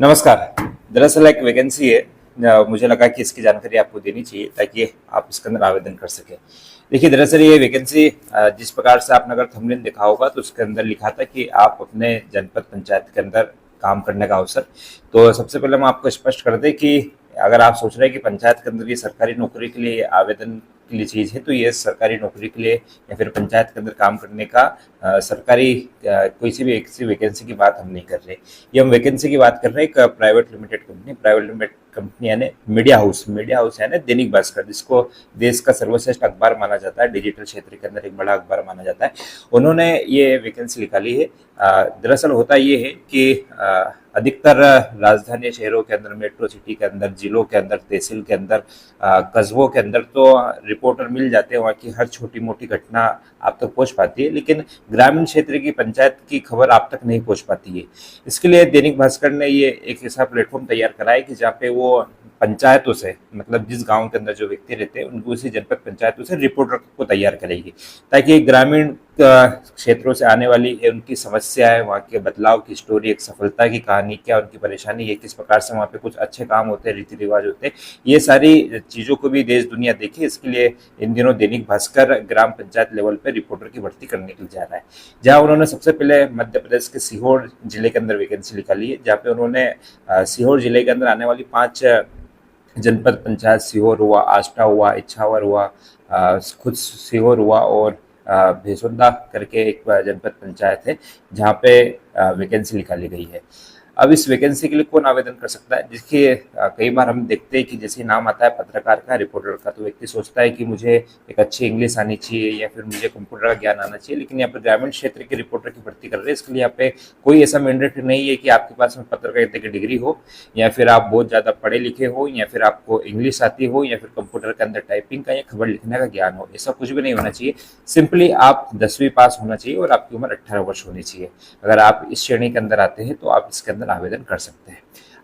नमस्कार। दरअसल एक वैकेंसी है। मुझे लगा कि इसकी जानकारी आपको देनी चाहिए ताकि आप इसके अंदर आवेदन कर सकें। देखिए, दरअसल ये वैकेंसी जिस प्रकार से आपने अगर थंबनेल देखा होगा तो उसके अंदर लिखा था कि आप अपने जनपद पंचायत के अंदर काम करने का अवसर। तो सबसे पहले हम आपको स्पष्ट कर दें कि अगर आप सोच रहे हैं कि पंचायत के अंदर ये सरकारी नौकरी के लिए आवेदन के लिए चीज़ है, तो ये सरकारी नौकरी के लिए या फिर पंचायत के अंदर काम करने का सरकारी कोई सी भी एक सी वैकेंसी की बात हम नहीं कर रहे। ये हम वैकेंसी की बात कर रहे हैं एक प्राइवेट लिमिटेड कंपनी यानी मीडिया हाउस यानी दैनिक भास्कर, जिसको देश का सर्वश्रेष्ठ अखबार माना जाता है, डिजिटल क्षेत्र के अंदर एक बड़ा अखबार माना जाता है। उन्होंने ये वैकेंसी निकाली है। दरअसल होता ये है कि अधिकतर राजधानी शहरों के अंदर, मेट्रो सिटी के अंदर, जिलों के अंदर, तहसील के अंदर, कस्बों के अंदर तो रिपोर्टर मिल जाते हैं, वहाँ की हर छोटी मोटी घटना आप तक पहुँच पाती है, लेकिन ग्रामीण क्षेत्र की पंचायत की खबर आप तक नहीं पहुँच पाती है। इसके लिए दैनिक भास्कर ने ये एक ऐसा प्लेटफॉर्म तैयार करा है कि जहाँ पे वो पंचायतों से, मतलब जिस गांव के अंदर जो व्यक्ति रहते हैं उनको उसी जनपद पंचायतों से रिपोर्टर को तैयार करेगी, ताकि ग्रामीण क्षेत्रों से आने वाली उनकी समस्या है, वहाँ के बदलाव की स्टोरी, एक सफलता की कहानी, क्या उनकी परेशानी है, किस प्रकार से वहाँ पे कुछ अच्छे काम होते हैं, रीति रिवाज होते हैं, ये सारी चीज़ों को भी देश दुनिया देखे। इसके लिए इन दिनों दैनिक भास्कर ग्राम पंचायत लेवल पर रिपोर्टर की भर्ती करने के लिए जा रहा है। जहाँ उन्होंने सबसे पहले मध्य प्रदेश के सीहोर जिले के अंदर वैकेंसी निकाली है, जहाँ पे उन्होंने सीहोर जिले के अंदर आने वाली 5 जनपद पंचायत, सीहोर हुआ, आष्टा हुआ, इछावर हुआ, खुद सीहोर हुआ और भेसुंदा करके एक जनपद पंचायत है, जहाँ पे वैकेंसी निकाली गई है। अब इस वैकेंसी के लिए कौन आवेदन कर सकता है? देखिए, कई बार हम देखते हैं कि जैसे नाम आता है पत्रकार का, रिपोर्टर का, तो व्यक्ति सोचता है कि मुझे एक अच्छी इंग्लिश आनी चाहिए या फिर मुझे कंप्यूटर का ज्ञान आना चाहिए, लेकिन यहाँ पर ग्रामीण क्षेत्र के रिपोर्टर की भर्ती कर रहे हैं। इसके लिए यहाँ पे कोई ऐसा मैंडेटरी नहीं है कि आपके पास में पत्रकारिता की डिग्री हो, या फिर आप बहुत ज़्यादा पढ़े लिखे हो, या फिर आपको इंग्लिश आती हो, या फिर कंप्यूटर के अंदर टाइपिंग का या खबर लिखने का ज्ञान हो। ऐसा कुछ भी नहीं होना चाहिए। सिंपली आप 10वीं पास होना चाहिए और आपकी उम्र 18 वर्ष होनी चाहिए। अगर आप इस श्रेणी के अंदर आते हैं तो आप इसके अंदर आवेदन कर सकते हैं।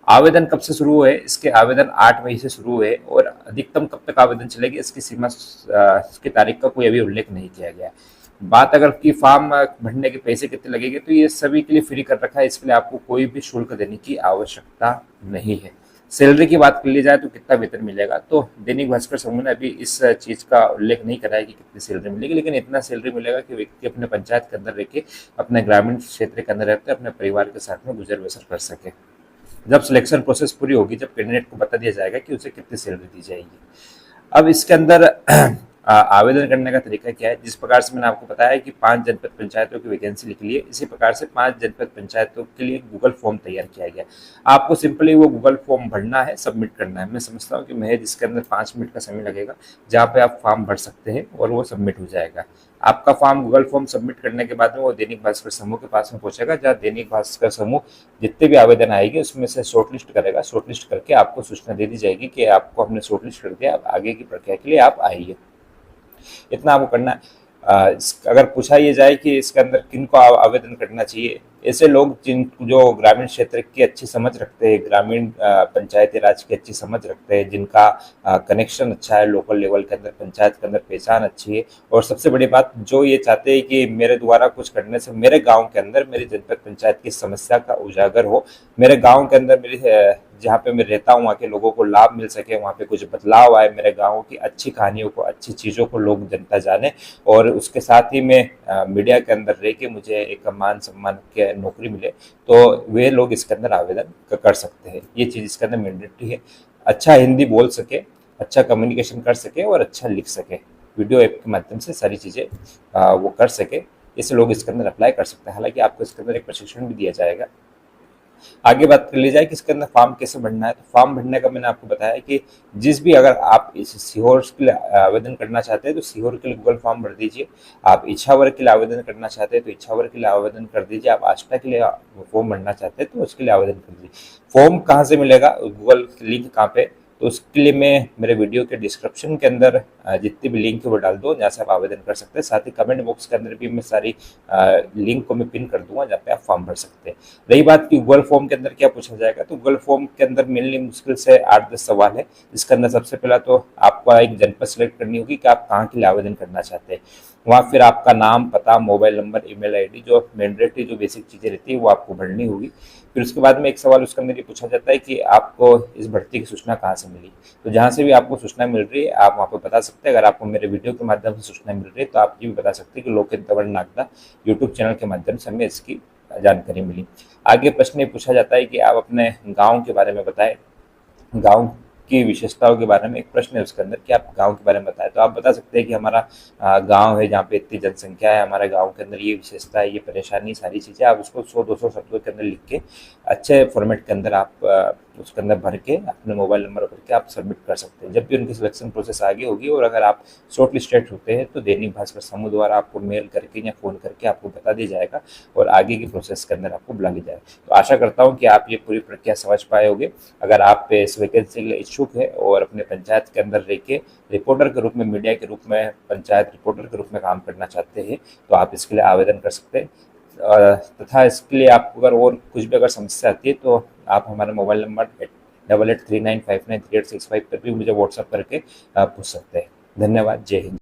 आवेदन कब से शुरू हुए? इसके आवेदन 8 मई से शुरू हुए और अधिकतम कब तक आवेदन चलेगी इसकी सीमा, इसकी तारीख का कोई अभी उल्लेख नहीं किया गया। बात अगर की फॉर्म भरने के पैसे कितने लगेंगे, तो ये सभी के लिए फ्री कर रखा है। इसके लिए आपको कोई भी शुल्क देने की आवश्यकता नहीं है। सैलरी की बात कर ली जाए तो कितना वेतन मिलेगा, तो दैनिक भास्कर समूह ने अभी इस चीज़ का उल्लेख नहीं करा है कि कितनी सैलरी मिलेगी, लेकिन इतना सैलरी मिलेगा कि व्यक्ति अपने पंचायत के अंदर रह के, अपने ग्रामीण क्षेत्र के अंदर रहते अपने परिवार के साथ में गुजर बसर कर सके। जब सिलेक्शन प्रोसेस पूरी होगी, जब कैंडिडेट को बता दिया जाएगा कि उसे कितनी सैलरी दी जाएगी। अब इसके अंदर आवेदन करने का तरीका क्या है? जिस प्रकार से मैंने आपको बताया कि 5 जनपद पंचायतों की वैकेंसी निकली है, इसी प्रकार से 5 जनपद पंचायतों के लिए गूगल फॉर्म तैयार किया गया। आपको सिंपली वो गूगल फॉर्म भरना है, सबमिट करना है। मैं समझता हूँ कि महज इसके अंदर 5 मिनट का समय लगेगा, जहाँ पे आप फॉर्म भर सकते हैं और वो सबमिट हो जाएगा। आपका फॉर्म, गूगल फॉर्म सबमिट करने के बाद में वो दैनिक भास्कर समूह के पास में पहुंचेगा, जहाँ दैनिक भास्कर समूह जितने भी आवेदन आएंगे उसमें से शॉर्टलिस्ट करेगा। शॉर्टलिस्ट करके आपको सूचना दे दी जाएगी कि आपको हमने शॉर्टलिस्ट कर दिया, अब आगे की प्रक्रिया के लिए आप आइए। इतना आपको करना है। अगर पूछा ये जाए कि इसके अंदर किनको आवेदन करना चाहिए, ऐसे लोग जो ग्रामीण क्षेत्र की अच्छी समझ रखते हैं, ग्रामीण पंचायती राज की अच्छी समझ रखते हैं, जिनका कनेक्शन अच्छा है लोकल लेवल के अंदर, पंचायत के अंदर पहचान अच्छी है, और सबसे बड़ी बात जो ये चाहते हैं कि मेरे द्वारा कुछ करने से मेरे गांव के अंदर, मेरी जनपद पंचायत की समस्या का उजागर हो, मेरे गांव के अंदर, मेरी जहाँ पे मैं रहता हूँ वहाँ के लोगों को लाभ मिल सके, वहाँ पे कुछ बदलाव आए, मेरे गाँव की अच्छी कहानियों को, अच्छी चीज़ों को लोग, जनता जाने, और उसके साथ ही मैं मीडिया के अंदर रह के मुझे एक मान सम्मान के नौकरी मिले, तो वे लोग इसके अंदर आवेदन कर सकते हैं। ये चीज़ इसके अंदर मैंडेटरी है। अच्छा हिंदी बोल सके, अच्छा कम्युनिकेशन कर सके और अच्छा लिख सके, वीडियो ऐप के माध्यम से सारी चीज़ें वो कर सके, ऐसे लोग इसके अंदर अप्लाई कर सकते हैं। हालांकि आपको इसके अंदर एक प्रशिक्षण भी दिया जाएगा। आगे बात कर ली जाए कि इसके अंदर फॉर्म कैसे भरना है, तो फॉर्म भरने का मैंने आपको बताया कि जिस भी, अगर आप इस सीहोर के लिए आवेदन करना चाहते हैं तो सीहोर के लिए गूगल फॉर्म भर दीजिए। आप इछावर के लिए आवेदन करना चाहते हैं तो इछावर के लिए आवेदन कर दीजिए। आप आष्टा के लिए फॉर्म भरना चाहते हैं तो उसके लिए आवेदन कर दीजिए। फॉर्म कहाँ से मिलेगा, गूगल लिंक कहाँ पे, तो उसके लिए मैं मेरे वीडियो के डिस्क्रिप्शन के अंदर जितनी भी लिंक है वो डाल दो जहाँ से आप आवेदन कर सकते हैं। साथ ही कमेंट बॉक्स के अंदर भी मैं सारी लिंक को मैं पिन कर दूंगा जहाँ पे आप फॉर्म भर सकते हैं। रही बात की गूगल फॉर्म के अंदर क्या पूछा जाएगा, तो गूगल फॉर्म के अंदर मेनली मुश्किल से 8-10 सवाल है, जिसके अंदर सबसे पहला तो आपको एक जनपद सेलेक्ट करनी होगी कि आप कहाँ के लिए आवेदन करना चाहते हैं। वहाँ फिर आपका नाम, पता, मोबाइल नंबर, ईमेल आईडी, जो मैंडेटरी जो बेसिक चीज़ें रहती है वो आपको भरनी होगी। फिर उसके बाद में एक सवाल उसके अंदर ये पूछा जाता है कि आपको इस भर्ती की सूचना कहाँ से मिली। तो जहाँ से भी आपको सूचना मिल रही है आप वहाँ पर बता सकते हैं। अगर आपको मेरे वीडियो के माध्यम से सूचना मिल रही है तो आप ये भी बता सकते हैं कि लोकेंद्र तंवर नागदा यूट्यूब चैनल के माध्यम से हमें इसकी जानकारी मिली। आगे प्रश्न ये पूछा जाता है कि आप अपने गाँव के बारे में बताएं, गाँव की विशेषताओं के बारे में एक प्रश्न है उसके अंदर कि आप गाँव के बारे में बताएं। तो आप बता सकते हैं कि हमारा गाँव है जहाँ पे इतनी जनसंख्या है, हमारे गाँव के अंदर ये विशेषता है, ये परेशानी, सारी चीज़ें आप उसको 100-200 शब्दों के अंदर लिख के अच्छे फॉर्मेट के अंदर आप उसके अंदर भर के अपने मोबाइल नंबर भर के आप सबमिट कर सकते हैं। जब भी उनकी सिलेक्शन प्रोसेस आगे होगी और अगर आप शॉर्ट लिस्टेड होते हैं तो दैनिक भास्कर समूह द्वारा आपको मेल करके या फ़ोन करके आपको बता दिया जाएगा और आगे की प्रोसेस के अंदर आपको बुला लिया जाएगा। तो आशा करता हूँ कि आप ये पूरी प्रक्रिया समझ पाए होंगे। अगर आप इस वैकेंसी के लिए इच्छुक है और अपने पंचायत के अंदर रह के रिपोर्टर के रूप में, मीडिया के रूप में, पंचायत रिपोर्टर के रूप में काम करना चाहते हैं तो आप इसके लिए आवेदन कर सकते हैं। तथा इसके लिए आपको अगर और कुछ भी अगर समस्या आती है तो आप हमारे मोबाइल नंबर 8839593865 पर भी मुझे व्हाट्सअप करके पूछ सकते हैं। धन्यवाद। जय हिंद।